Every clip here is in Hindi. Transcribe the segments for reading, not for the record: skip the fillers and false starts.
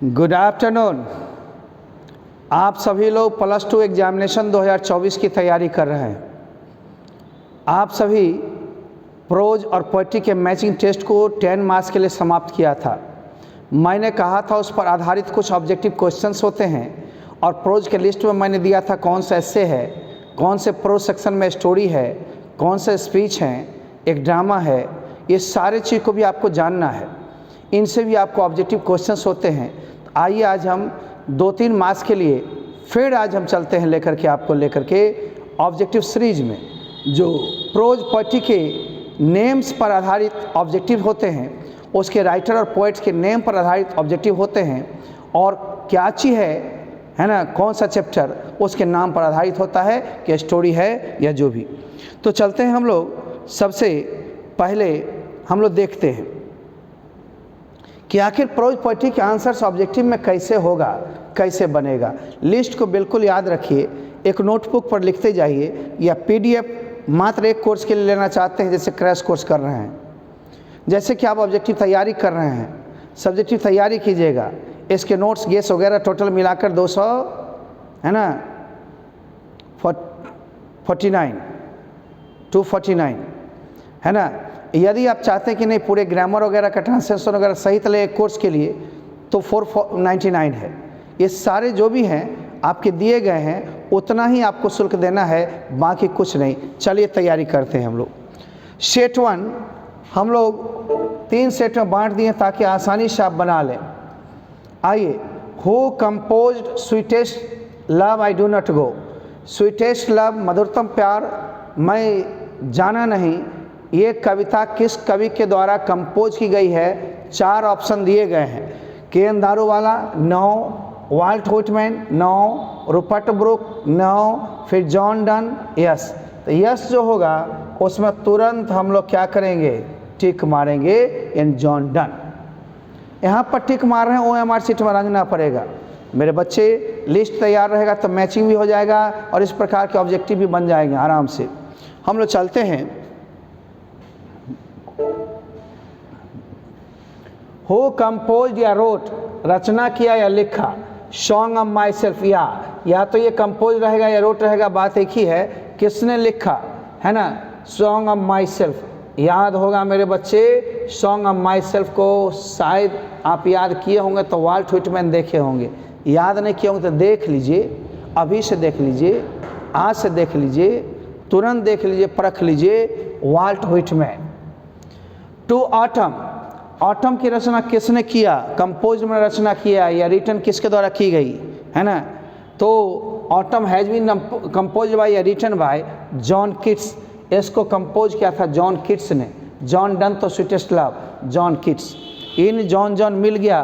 Good afternoon. आप सभी लोग प्लस टू एग्जामिनेशन 2024 की तैयारी कर रहे हैं। आप सभी प्रोज और पोएट्री के मैचिंग टेस्ट को 10 मार्क्स के लिए समाप्त किया था। मैंने कहा था उस पर आधारित कुछ ऑब्जेक्टिव क्वेश्चंस होते हैं और प्रोज के लिस्ट में मैंने दिया था कौन सा एस्से है, कौन से प्रोज सेक्शन में स्टोरी है, कौन से स्पीच हैं, एक ड्रामा है। ये सारे चीज़ को भी आपको जानना है, इनसे भी आपको ऑब्जेक्टिव क्वेश्चंस होते हैं। आइए आज हम 2-3 मार्क्स के लिए फिर आज हम चलते हैं आपको लेकर के ऑब्जेक्टिव सीरीज में, जो प्रोज पोएट्री के नेम्स पर आधारित ऑब्जेक्टिव होते हैं, उसके राइटर और पोएट्स के नेम पर आधारित ऑब्जेक्टिव होते हैं, और क्या चीज़ है ना, कौन सा चैप्टर उसके नाम पर आधारित होता है कि स्टोरी है या जो भी। तो चलते हैं हम लोग। सबसे पहले हम लोग देखते हैं कि आखिर प्रोज पोएट्री के आंसर्स ऑब्जेक्टिव में कैसे होगा, कैसे बनेगा। लिस्ट को बिल्कुल याद रखिए, एक नोटबुक पर लिखते जाइए, या पीडीएफ मात्र एक कोर्स के लिए लेना चाहते हैं, जैसे क्रैश कोर्स कर रहे हैं, जैसे कि आप ऑब्जेक्टिव तैयारी कर रहे हैं, सब्जेक्टिव तैयारी कीजिएगा। इसके नोट्स गेस वगैरह टोटल मिलाकर 200 है ना, 249 है ना। यदि आप चाहते हैं कि नहीं पूरे ग्रामर वगैरह का ट्रांसलेशन वगैरह सही तरह एक कोर्स के लिए, तो 499 है। ये सारे जो भी हैं आपके दिए गए हैं, उतना ही आपको शुल्क देना है, बाकी कुछ नहीं। चलिए तैयारी करते हैं हम लोग। सेट 1 हम लोग 3 सेट में बांट दिए ताकि आसानी से आप बना लें। आइए, who composed sweetest love I do not go. Sweetest love, मधुरतम प्यार मैं जाना नहीं, ये कविता किस कवि के द्वारा कंपोज की गई है। 4 ऑप्शन दिए गए हैं। K N. Daruwalla 9, Walt Whitman 9, Rupert Brooke 9, फिर जॉन डन यस। तो यस जो होगा उसमें तुरंत हम लोग क्या करेंगे, टिक मारेंगे इन जॉन डन। यहाँ पर टिक मार रहे हैं, OMR सीट में रंगना पड़ेगा। मेरे बच्चे लिस्ट तैयार रहेगा तो मैचिंग भी हो जाएगा और इस प्रकार के ऑब्जेक्टिव भी बन जाएंगे आराम से। हम लोग चलते हैं। हु कंपोज या रोट, रचना किया या लिखा। सॉन्ग ऑफ माई सेल्फ, या तो ये कंपोज रहेगा या रोट रहेगा, बात एक ही है, किसने लिखा है ना। सॉन्ग ऑफ माई सेल्फ याद होगा मेरे बच्चे। सॉन्ग ऑफ माई सेल्फ को शायद आप याद किए होंगे तो वाल्ट व्हिटमैन देखे होंगे, याद नहीं किए होंगे तो देख लीजिए, अभी से देख लीजिए, आज से देख लीजिए, तुरंत देख लीजिए, परख लीजिए, Walt Whitman. To autumn, autumn की रचना किसने किया, कंपोज में रचना किया या रिटन किसके द्वारा की गई है ना। तो autumn has been compose by या रिटन बाय जॉन किट्स। इसको कंपोज किया था जॉन किट्स ने। जॉन डन तो स्वीटेस्ट लव, जॉन किट्स। इन जॉन मिल गया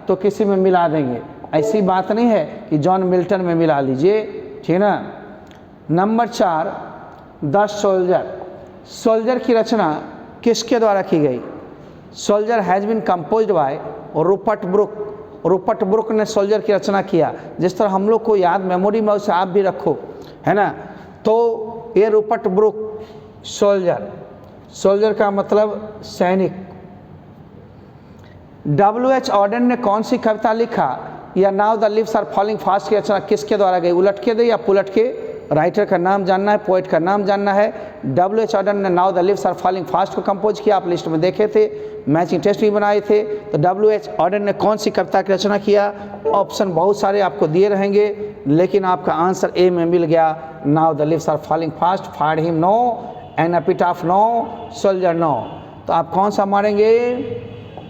तो किसी में मिला देंगे, ऐसी बात नहीं है कि जॉन मिल्टन में मिला लीजिए, ठीक ना। Number 4 the soldier. सोल्जर की रचना किसके द्वारा की गई। Soldier has been composed by Rupert Brooke. Rupert Brooke ने सोल्जर की रचना किया। जिस तरह हम लोग को याद मेमोरी में उसे आप भी रखो, है ना। तो ये रूपर्ट ब्रूक, सोल्जर, सोल्जर का मतलब सैनिक। W.H. ऑडेन ने कौन सी कविता लिखा या now the leaves are falling fast की रचना किसके द्वारा गई। उलट के दे या पुलट के, राइटर का नाम जानना है, पोएट का नाम जानना है। W.H. ऑडेन ने now the leaves are falling fast को कंपोज किया, आप लिस्ट में देखे थे, मैचिंग टेस्ट भी बनाए थे। तो W.H. ऑडेन ने कौन सी कविता की रचना किया। ऑप्शन बहुत सारे आपको दिए रहेंगे, लेकिन आपका आंसर ए में मिल गया, now the leaves are falling fast. For him no, an epitaph no, soldier no. तो आप कौन सा मारेंगे।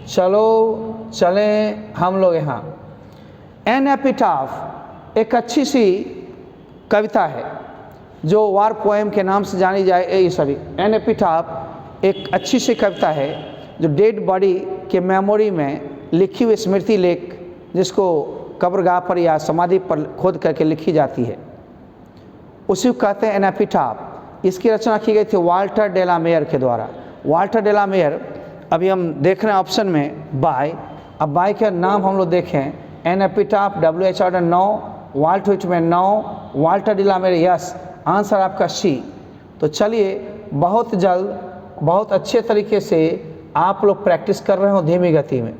चलो चलें हम लोग यहाँ। एन एपिटाफ एक अच्छी सी कविता है जो वार पोएम के नाम से जानी जाए। एन एपिटाफ एक अच्छी सी कविता है जो डेड बॉडी के मेमोरी में लिखी हुई स्मृति लेख, जिसको कब्रगाह पर या समाधि पर खोद करके लिखी जाती है, उसी को कहते हैं एन एपिटाफ। इसकी रचना की गई थी वाल्टर डेलामेयर के द्वारा। वाल्टर डेलामेयर, अभी हम देख रहे हैं ऑप्शन में बाय। अब बाय का नाम हम लोग देखें, an epitaph, W.H. Auden 9, Walt Whitman 9, Walter de la Mare yes. Answer आपका सी। तो चलिए बहुत जल्द बहुत अच्छे तरीके से आप लोग प्रैक्टिस कर रहे हो धीमी गति में।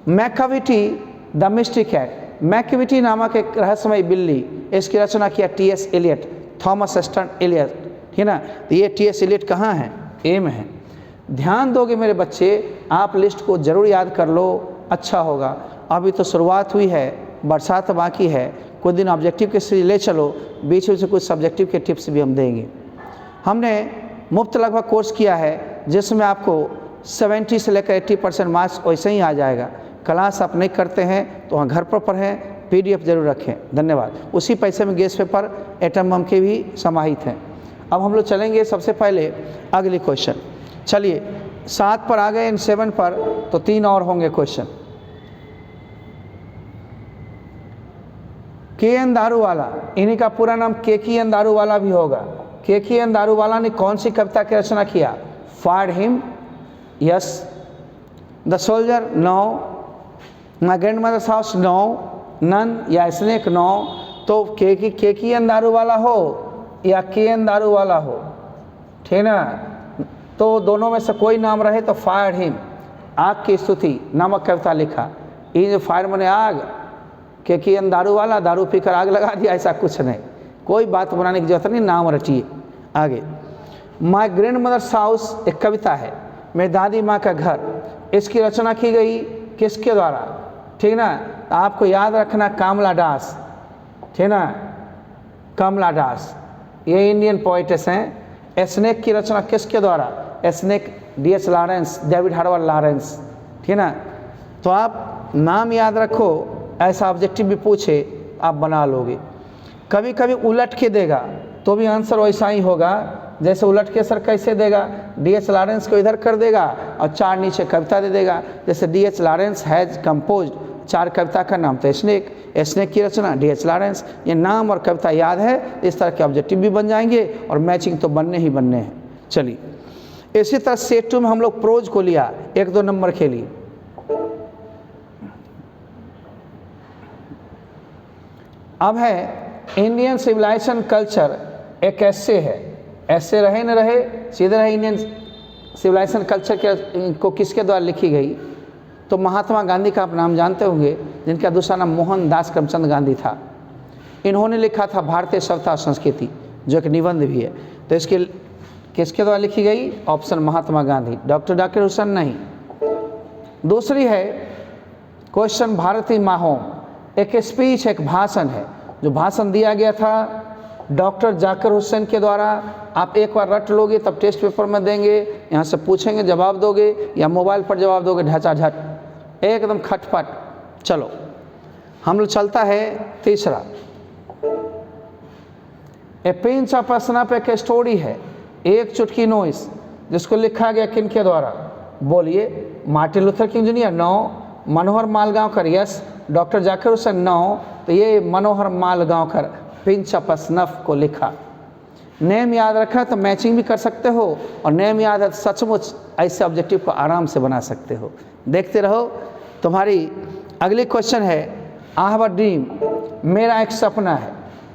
Macavity the mystic cat, Macavity नामक एक रहस्यमय बिल्ली, इसकी रचना किया T S. Eliot, Thomas Stearns Eliot, ठीक ना। तो ये टी.एस. एलियट कहाँ है? ए में है। ध्यान दोगे मेरे बच्चे, आप लिस्ट को ज़रूर याद कर लो, अच्छा होगा। अभी तो शुरुआत हुई है, बरसात बाकी है, कुछ दिन ऑब्जेक्टिव के सीरीज ले चलो, बीच में से कुछ सब्जेक्टिव के टिप्स भी हम देंगे। हमने मुफ्त लगभग कोर्स किया है जिसमें आपको 70 से लेकर 80% मार्क्स वैसे ही आ जाएगा। क्लास आप नहीं करते हैं तो वहाँ घर पर पढ़ें, PDF जरूर रखें। धन्यवाद। उसी पैसे में गेस्ट पेपर, एटम बम के भी समाहित हैं। अब हम लोग चलेंगे सबसे पहले अगली क्वेश्चन। चलिए 7 पर आ गए, इन 7 पर तो 3 और होंगे क्वेश्चन। के.एन. दारूवाला, इन्हीं का पूरा नाम के.की.एन. दारूवाला भी होगा। के.की.एन. दारूवाला ने कौन सी कविता की रचना किया? Fire hymn, yes. The soldier, no. My grandmother's house, no. Nun या स्नेक, नो। तो के.की.एन. दारूवाला हो या के.एन. दारूवाला हो, ठीक ना। तो दोनों में से कोई नाम रहे तो फायर हिम, आग की स्तुति नामक कविता लिखा। ये जो फायर मने आग, के.की.एन. दारूवाला, दारू पीकर आग लगा दिया, ऐसा कुछ नहीं, कोई बात बनाने की जरूरत नहीं, नाम रटिए। आगे, माई ग्रैंड मदर्स हाउस एक कविता है, मेरी दादी माँ का घर। इसकी रचना की गई किसके द्वारा? ठीक ना, आपको याद रखना कमला दास, ठीक ना, कमला दास, ये इंडियन पोइटेस हैं। स्नेक की रचना किसके द्वारा? Snake, D.H. Lawrence, David Herbert Lawrence, ठीक ना। तो आप नाम याद रखो, ऐसा ऑब्जेक्टिव भी पूछे आप बना लोगे। कभी कभी उलट के देगा तो भी आंसर वैसा ही होगा। जैसे उलट के सर कैसे देगा? D.H. लॉरेंस को इधर कर देगा और 4 नीचे कविता दे देगा। जैसे D.H. लॉरेंस हैज़ कंपोज्ड, 4 कविता का नाम तो स्नेक, स्नेक की रचना D.H. लॉरेंस। ये नाम और कविता याद है, इस तरह के ऑब्जेक्टिव भी बन जाएंगे और मैचिंग तो बनने ही बनने हैं। चलिए, इसी तरह सेट 2 में हम लोग प्रोज को लिया, 1-2 नंबर के लिए। अब है इंडियन सिविलाइजेशन कल्चर, एक ऐसे है, ऐसे रहे न रहे, सीधे रहे। इंडियन सिविलाइजेशन कल्चर के को किसके द्वारा लिखी गई? तो महात्मा गांधी का आप नाम जानते होंगे, जिनका दूसरा नाम मोहनदास करमचंद गांधी था। इन्होंने लिखा था भारतीय सभ्यता और संस्कृति, जो एक निबंध भी है। तो इसके किसके द्वारा लिखी गई? ऑप्शन महात्मा गांधी, डॉक्टर जाकिर हुसैन नहीं। दूसरी है क्वेश्चन भारती माहोम, एक स्पीच, एक भाषण है, जो भाषण दिया गया था डॉक्टर जाकिर हुसैन के द्वारा। आप एक बार रट लोगे तब टेस्ट पेपर में देंगे, यहाँ से पूछेंगे जवाब दोगे या मोबाइल पर जवाब दोगे, ढचाढट, एकदम खटपट। चलो हम लोग चलता है तीसरा, ए पिंच ऑफ स्नफ एक स्टोरी है, एक चुटकी नोइस, जिसको लिखा गया किन के द्वारा? बोलिए। Martin Luther King Junior, no. Manohar Malgaonkar, yes. Doctor Zakir Hussain, no. तो ये Manohar Malgaonkar pinch of snuff को लिखा। नेम याद रखा तो मैचिंग भी कर सकते हो, और नेम याद है तो सचमुच ऐसे ऑब्जेक्टिव को आराम से बना सकते हो। देखते रहो। तुम्हारी अगली क्वेश्चन है आई हैव अ ड्रीम, मेरा एक सपना है।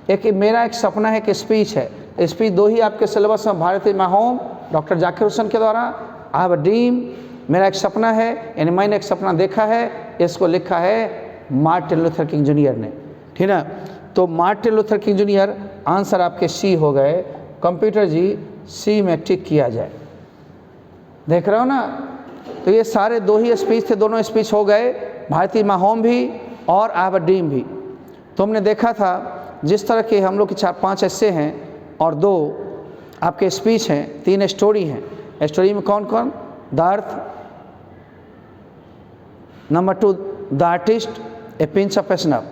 एक मेरा एक सपना है कि स्पीच है, स्पीच 2 ही आपके सिलेबस में, भारती माहोम, डॉक्टर जाकिर हुसैन के द्वारा। आई हैव अ ड्रीम, मेरा एक सपना है, यानी मैंने एक सपना देखा है, इसको लिखा है मार्टिन लूथर किंग जूनियर ने, ठीक ना। तो Martin Luther King junior, answer आपके सी हो गए। कंप्यूटर जी सी में टिक किया जाए, देख रहे हो ना। तो ये सारे 2 ही स्पीच थे, दोनों स्पीच हो गए, भारती माहोम भी और आई हैव अ ड्रीम भी। तो हमने देखा था जिस तरह के हम लोग के 4-5 ऐसे हैं और 2 आपके स्पीच हैं, 3 स्टोरी हैं। स्टोरी में कौन कौन? The earth, number 2 the artist, A pinch of snuff,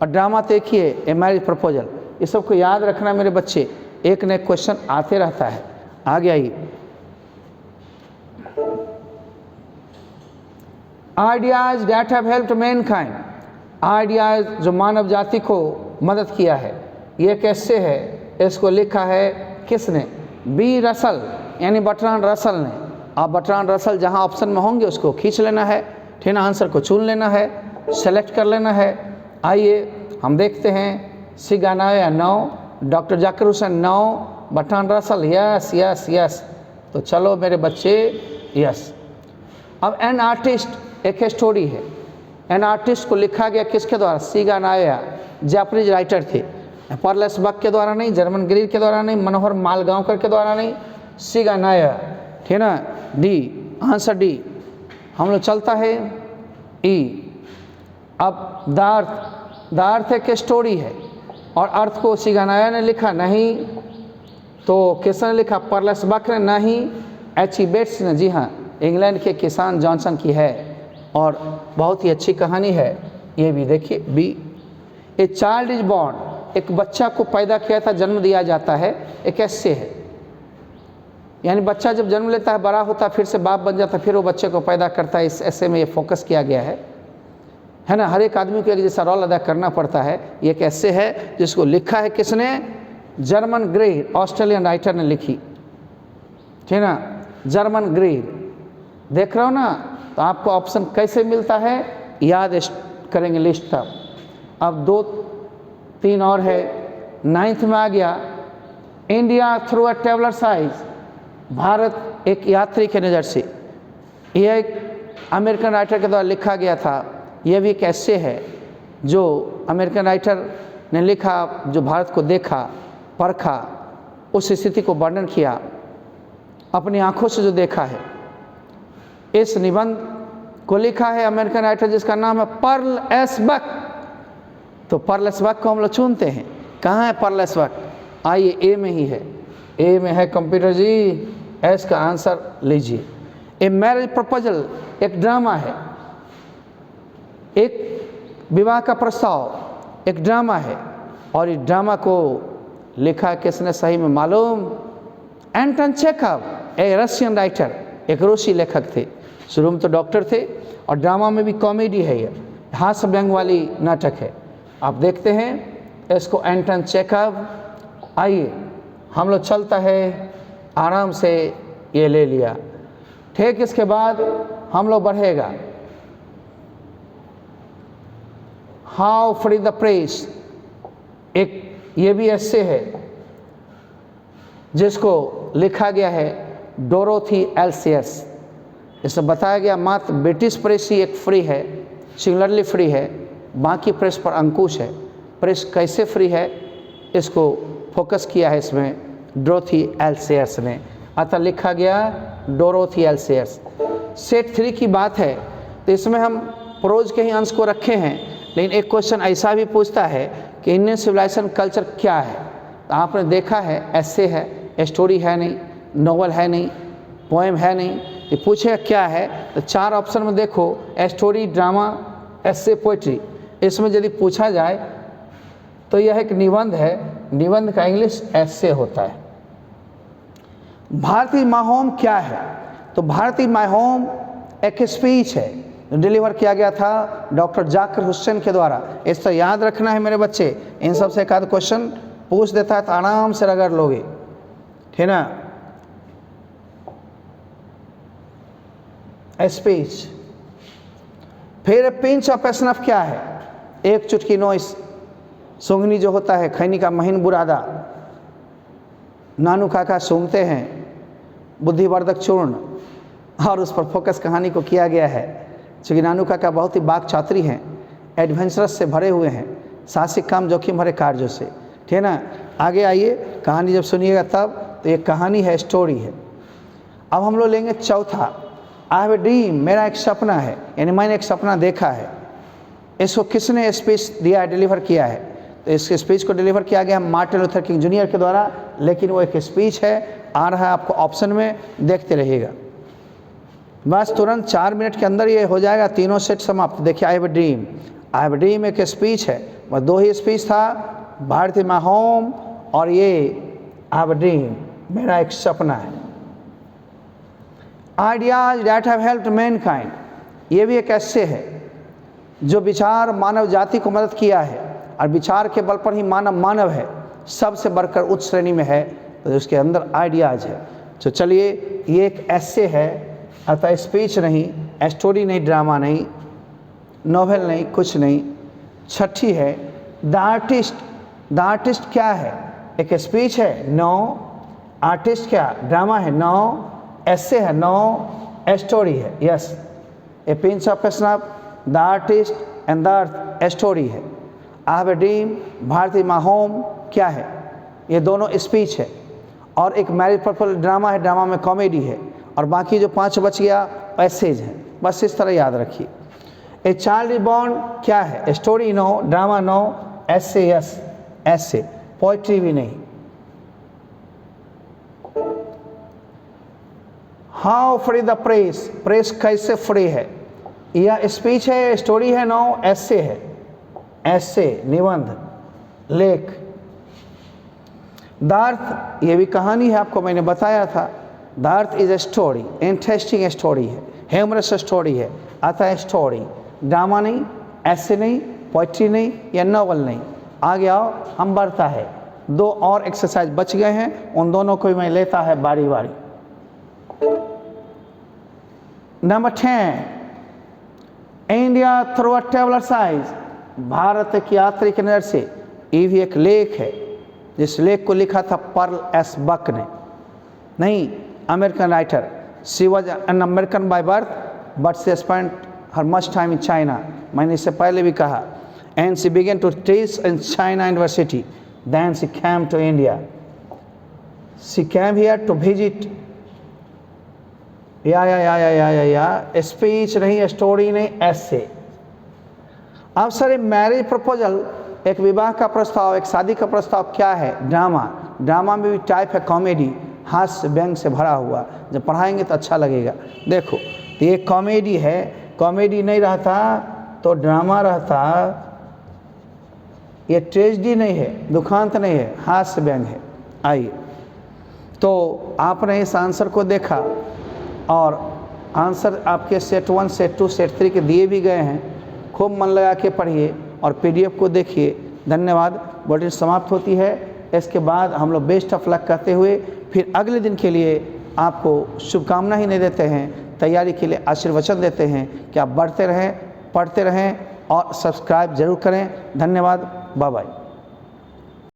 और ड्रामा देखिए ए मैरिज प्रपोजल। ये सबको याद रखना मेरे बच्चे, एक न एक क्वेश्चन आते रहता है। आगे आइए, ideas that have helped Mankind, ideas जो मानव जाति को मदद किया है। ये कैसे है? इसको लिखा है किसने? बी रसल, यानी बर्ट्रांड रसल ने। आप बर्ट्रांड रसल जहाँ ऑप्शन में होंगे उसको खींच लेना है, ठीक ना, आंसर को चुन लेना है, सेलेक्ट कर लेना है। आइए हम देखते हैं, सिगानाया 9, doctor Zakir Hussain 9, Bertrand Russell yes yes yes. तो चलो मेरे बच्चे यस। अब एन आर्टिस्ट एक स्टोरी है, एन आर्टिस्ट को लिखा गया किसके द्वारा? सीगा नाया, जापानीज राइटर थे। पर्लेस बक के द्वारा नहीं, जर्मन ग्रीर के द्वारा नहीं, मनोहर मालगांवकर के द्वारा नहीं, सीगा नाया, ठीक ना। D, answer D. हम लोग चलता है ई। अब द अर्थ एक स्टोरी है और अर्थ को सीगा नाया ने लिखा नहीं, तो किसने लिखा? पर्लेस बक ने नहीं, एच.ई. बेट्स ने। जी हाँ, इंग्लैंड के किसान जॉनसन की है और बहुत ही अच्छी कहानी है। ये भी देखिए B. A child is born, एक बच्चा को पैदा किया था, जन्म दिया जाता है, एक ऐसे है। यानी बच्चा जब जन्म लेता है, बड़ा होता है, फिर से बाप बन जाता है, फिर वो बच्चे को पैदा करता है। इस ऐसे में ये फोकस किया गया है ना। हर एक आदमी को एक जैसा रोल अदा करना पड़ता है। ये एक ऐसे है जिसको लिखा है किसने? जर्मन ग्रीर, ऑस्ट्रेलियन राइटर ने लिखी, ठीक ना। जर्मन ग्रीर देख रहे हो ना। तो आपको ऑप्शन कैसे मिलता है, याद करेंगे लिस्ट तब। अब 2-3 और है। 9th में आ गया, India through a traveller size, Bharat एक यात्री के नज़र से। यह एक अमेरिकन राइटर के द्वारा लिखा गया था। यह भी एक ऐसे है जो अमेरिकन राइटर ने लिखा, जो भारत को देखा, परखा, उस स्थिति को वर्णन किया, अपनी आंखों से जो देखा है। इस निबंध को लिखा है अमेरिकन राइटर जिसका नाम है पर्ल एस बक। तो पर्ल एस बक को हम लोग चुनते हैं। कहाँ है पर्ल एस बक? आइए, ए में ही है। ए में है कंप्यूटर जी। एस का आंसर लीजिए। ए मैरिज प्रपोजल एक ड्रामा है, एक विवाह का प्रस्ताव एक ड्रामा है। और इस ड्रामा को लिखा किसने सही में मालूम? एंटन चेखव, एक रशियन राइटर, एक रूसी लेखक थे। शुरू में तो डॉक्टर थे और ड्रामा में भी कॉमेडी है, ये हास्य व्यंग वाली नाटक है। आप देखते हैं इसको, एंटन चेखव। आइए हम लोग चलता है आराम से, ये ले लिया ठीक। इसके बाद हम लोग बढ़ेगा। हाउ फ्री द प्रेस, एक ये भी ऐसे है जिसको लिखा गया है डोरोथी एल्सियर्स। इसमें बताया गया मात्र ब्रिटिश प्रेस ही एक फ्री है, सिंगुलरली फ्री है, बाकी प्रेस पर अंकुश है। प्रेस कैसे फ्री है इसको फोकस किया है इसमें डोरोथी एल्सियर्स ने। अतः लिखा गया डोरोथी एल्सियर्स। सेट 3 की बात है तो इसमें हम प्रोज के ही अंश को रखे हैं, लेकिन एक क्वेश्चन ऐसा भी पूछता है कि इंडियन सिविलाइजेशन कल्चर क्या है। तो आपने देखा है ऐसे है, स्टोरी है नहीं, नॉवल है नहीं, पोएम है नहीं, ये पूछेगा क्या है। तो 4 ऑप्शन में देखो, स्टोरी, ड्रामा, एसे, पोइट्री। इसमें यदि पूछा जाए तो यह एक निबंध है। निबंध का इंग्लिश ऐसे होता है। भारतीय माय होम क्या है? तो भारतीय माय होम एक स्पीच है जो डिलीवर किया गया था डॉक्टर जाकिर हुसैन के द्वारा। इस तरह याद रखना है मेरे बच्चे। इन सब से एक आध क्वेश्चन पूछ देता है तो आराम से रगड़ लोगे, ठीक ना। स्पीच। फिर पिंच ऑफ स्नफ क्या है? एक चुटकी नोइस, सूंघनी जो होता है, खैनी का महीन बुरादा, नानू काका सूंघते हैं, बुद्धिवर्धक चूर्ण, और उस पर फोकस कहानी को किया गया है। चूँकि नानू काका बहुत ही बाग छात्री हैं, एडवेंचरस से भरे हुए हैं, साहसिक काम जोखिम भरे कार्यों से, ठीक है ना। आगे आइए, कहानी जब सुनिएगा तब। तो ये कहानी है, स्टोरी है। अब हम लोग लेंगे चौथा, आई हैव ए ड्रीम, मेरा एक सपना है, यानी मैंने एक सपना देखा है। इसको किसने स्पीच दिया है, डिलीवर किया है? तो इस स्पीच को डिलीवर किया गया मार्टिन लूथर किंग जूनियर के द्वारा, लेकिन वो एक स्पीच है, आ रहा है आपको ऑप्शन में, देखते रहिएगा। बस तुरंत 4 मिनट के अंदर ये हो जाएगा, तीनों सेट समाप्त। देखिए, आई have a dream, I have a dream एक स्पीच है, बस 2 ही स्पीच था, भारतीय माय होम और ये आई हैव ए ड्रीम, मेरा एक सपना है। Ideas that have helped Mankind, ये भी एक ऐसे है जो विचार मानव जाति को मदद किया है, और विचार के बल पर ही मानव मानव है, सबसे बढ़कर उच्च श्रेणी में है, तो उसके अंदर आइडियाज है। तो चलिए, ये एक ऐसे है, अतः स्पीच नहीं, स्टोरी नहीं, ड्रामा नहीं, नॉवेल नहीं, कुछ नहीं। छठी है द आर्टिस्ट। द आर्टिस्ट क्या है? एक स्पीच है, नो। आर्टिस्ट क्या? ड्रामा है, नो। ऐसे है, नो। स्टोरी है, yes. A pinch of snuff, the artist and the earth story है। I have a dream, Bharat is my home क्या है, ये दोनों स्पीच है। और एक मैरिज पर्पल ड्रामा है, ड्रामा में कॉमेडी है, और बाकी जो 5 बच गया एसेज है। बस इस तरह याद रखिए। ए चाइल्ड इज बॉर्न क्या है, स्टोरी नो, ड्रामा नो, ऐसे यस ऐसे, पोइट्री भी नहीं। How free the press, press कैसे फ्री है, यह स्पीच है, स्टोरी है, नो ऐसे है, ऐसे निबंध, लेख। द अर्थ ये भी कहानी है, आपको मैंने बताया था। The earth is a story, interesting story है, ह्यूमरस स्टोरी है, अतः स्टोरी। ड्रामा नहीं, ऐसे नहीं, पोइट्री नहीं, या नॉवल नहीं। आगे आओ, हम बढ़ता है। 2 और एक्सरसाइज बच गए हैं, उन दोनों को मैं लेता है बारी बारी। Number 10, India through a traveller size, Bharat की यात्री की नज़र से। ये भी एक लेख है, जिस लेख को लिखा था पर्ल एस बक ने, नहीं American writer. She was an American by birth but she spent her much time in China. मैंने इससे पहले भी कहा। And she began to teach in China university, then she came to India. She came here to visit. या स्पीच नहीं, स्टोरी नहीं, ऐसे। अब सर मैरिज प्रपोजल, एक विवाह का प्रस्ताव, एक शादी का प्रस्ताव क्या है, ड्रामा। ड्रामा में भी टाइप है कॉमेडी, हास्य व्यंग से भरा हुआ। जब पढ़ाएंगे तो अच्छा लगेगा। देखो तो ये कॉमेडी है, कॉमेडी नहीं रहता तो ड्रामा रहता। ये ट्रेजेडी नहीं है, दुखांत नहीं है, हास्य व्यंग है। आइए, तो आपने इस आंसर को देखा और आंसर आपके सेट 1, सेट 2, सेट 3 के दिए भी गए हैं। खूब मन लगा के पढ़िए और PDF को देखिए। धन्यवाद। बुलेटिन समाप्त होती है। इसके बाद हम लोग बेस्ट ऑफ लक कहते हुए फिर अगले दिन के लिए आपको शुभकामना ही नहीं देते हैं, तैयारी के लिए आशीर्वचन देते हैं कि आप बढ़ते रहें, पढ़ते रहें और सब्सक्राइब जरूर करें। धन्यवाद। Bye bye.